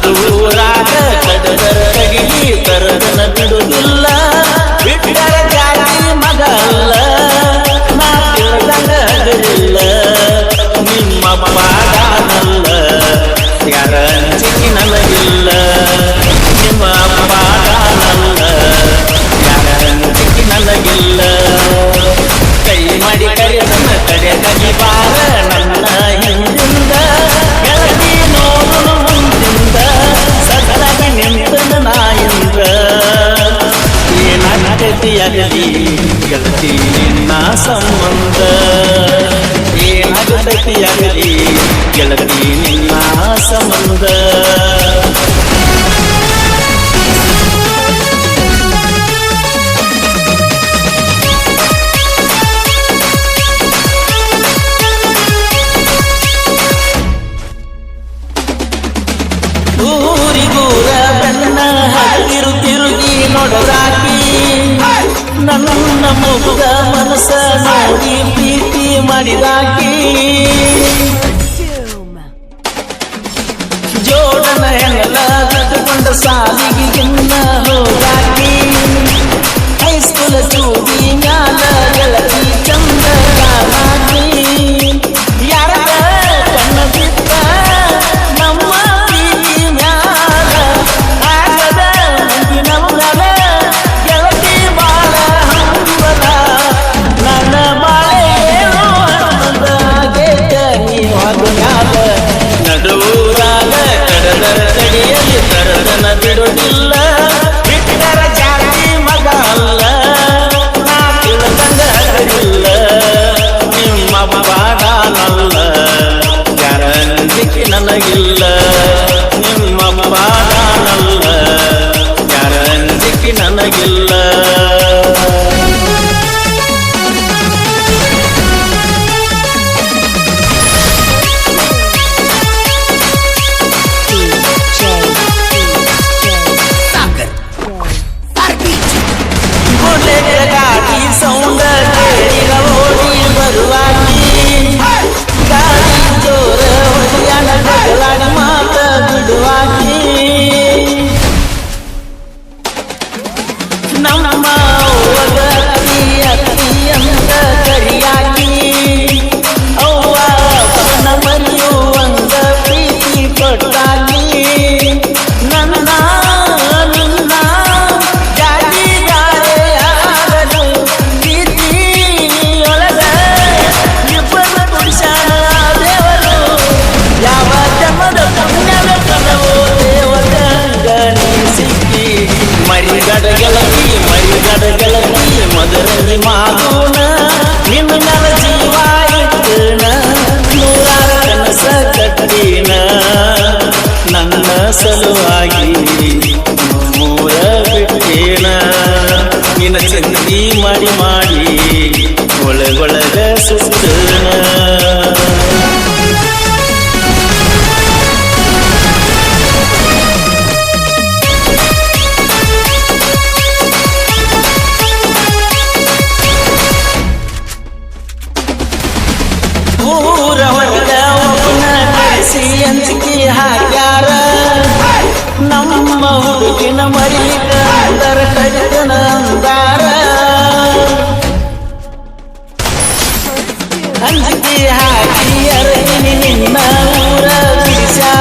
ಊರಾಗ ಕಡದರ ಕಗಿಲಿ ಕರದನ ಬಿಡುದಿಲ್ಲ ಬಿಟ್ಟರ ಜಾತಿ ಮಗ ಅಲ್ಲ ನಾ ತಿಳಿದಂಗ ಹಗಲಿಲ್ಲ ನಿಮ್ಮ ಪಾಡನಲ್ಲ ಯಾರ ಅಂಜಿಕೆ ನನಗಿಲ್ಲ ನಿಮ್ಮ ಪಾಡನಲ್ಲ ಯಾರ ಅಂಜಿಕೆ ನನಗಿಲ್ಲ ಕೈ ಮಾಡಿ ಕರೆದನ ಕಡೆ ಕಗಿ ಬಾರ ನನ್ನ ಹಿಂದಿಂದ ಗೆಳತಿ ನೋಡು ಮುಂದಿಂದ ಸದರಾಗಿ ನಿಂತನ ನಾಯಿಂದ ಏನಾಗತಿಯಾಗಲಿ ಗೆಳತಿ ನಿನ್ನ ಸಂಬಂಧ ಏನಾಗತಿಯಾಗಲಿ ಗೆಳತಿ ನಿನ್ನ ಸಂಬಂಧ ಊರಿಗೂರ ಬಣ್ಣ ಹತ್ತಿರು ತಿರುಗಿ ನೋಡದಾಕಿ ನನ್ನ ಮುಗ್ಧ ಮನಸ್ಸ ನೋಡಿ ಪ್ರೀತಿ ಮಾಡಿದಾಕಿ ಜೋಡನ ಹೆಣಲ ಕಟ್ಟಿಕೊಂಡ ಸಾಲಿಗೆ ಇನ್ನ ಹೋಗಾಕಿ ಹೈಸ್ಕೂಲ್ ಚೂಡಿ ಮ್ಯಾಲ ಗೆಳತಿ ಚಂದ ಕಾಣಾಕಿ ಯಾರದ ಕಣ್ಣ ಬಿತ್ತ ನಮ್ಮ ಪ್ರೀತಿ ಮ್ಯಾಲ ಆಗದ ಮಂದಿನವರ ಗೆಳತಿ ಬಾಳ ಹಂಬಲ ನನ್ನ ಬಾಳೇನೋ ಹನ್ನೊಂದಾಗೇತ ನೀವಾಗ ಮ್ಯಾಲ ನಡುವೂರಾಗ ಕಡದರ ಕಡಿಯಲ್ಲಿ ಕರದನ ಬಿಡುದಿಲ್ಲ ಬಿಟ್ಟರ ಜಾತಿ ಮಗ ಅಲ್ಲ ನಾ ತಿಳಿದಂಗ ಹಗಲಿಲ್ಲ ನಿಮ್ಮ ಪಾಡನಲ್ಲ ಯಾರ ಅಂಜಿಕೆ ನನಗಿಲ್ಲ ನಿಮ್ಮ ಪಾಡನಲ್ಲ ಯಾರ ಅಂಜಿಕೆ ನನಗಿಲ್ಲ ಗಾಡಿ ಸೌಂಡ ಕೇಳಿರ ಓಡಿ ಬರುವಾಗಿ ಗಾಡಿ ಜೋರ ಹೊಡಿಯಾಣ ಬದಲಾಡ ಮಾತ ಬಿಡುವಾಗಿ ನಮ್ಮ ಅವ್ವಗ ಅತ್ತಿ ಅತ್ತಿ ಅಂತ ಕರಿಯಾಗಿ ಅವ್ವ ಬನ ಮರೆಯುವಂಗ ಪ್ರೀತಿ ಕೊಟ್ಟಾಗಿ ನನ್ನ ನಿನ್ನ ಜಾತಿಗಾರೆಯಾಗಲು ಪ್ರೀತಿಯೊಳಗ ಇಬ್ಬರ ಪುರುಷನ ದೇವರು ಯಾವ ಜನ್ಮದ ಪುಣ್ಯದ ಫಲವೋ ದೇವಗಂಗ ನೀ ಸಿಕ್ಕಿ ಮರಿಗಡ ಗೆಳತಿ ಮದರಲ್ಲಿ ಮಾತೂನ ನಿನ್ನ ಮ್ಯಾಲ ಜೀವ ಇಟ್ಟನ ನೂರಾರ ಕನಸ ಕಟ್ಟಿನ ನನ್ನ ಸಲುವಾಗಿ ಮೂರ ಬಿಟ್ಟೇನ ನಿನ್ನ ಚಿಂತಿ ಮಾಡಿ ಮಾಡಿ ಒಳಗೊಳಗ ಸುತ್ತನ ಊರ ಹೊರಗ ಒಬ್ಬನ ಕಳಿಸಿ ಅಂಜಿಕೆ ಹಾಕ್ಯಾರ ನಮ್ಮ ಹುಡುಗಿನ ಮರಿಗ ಅಂದರ ಕಡಿತನ ಅಂದಾರ ಅಂಜಿಕೆ ಹಾಕಿ ಅರಗಿನಿ ನಿನ್ನ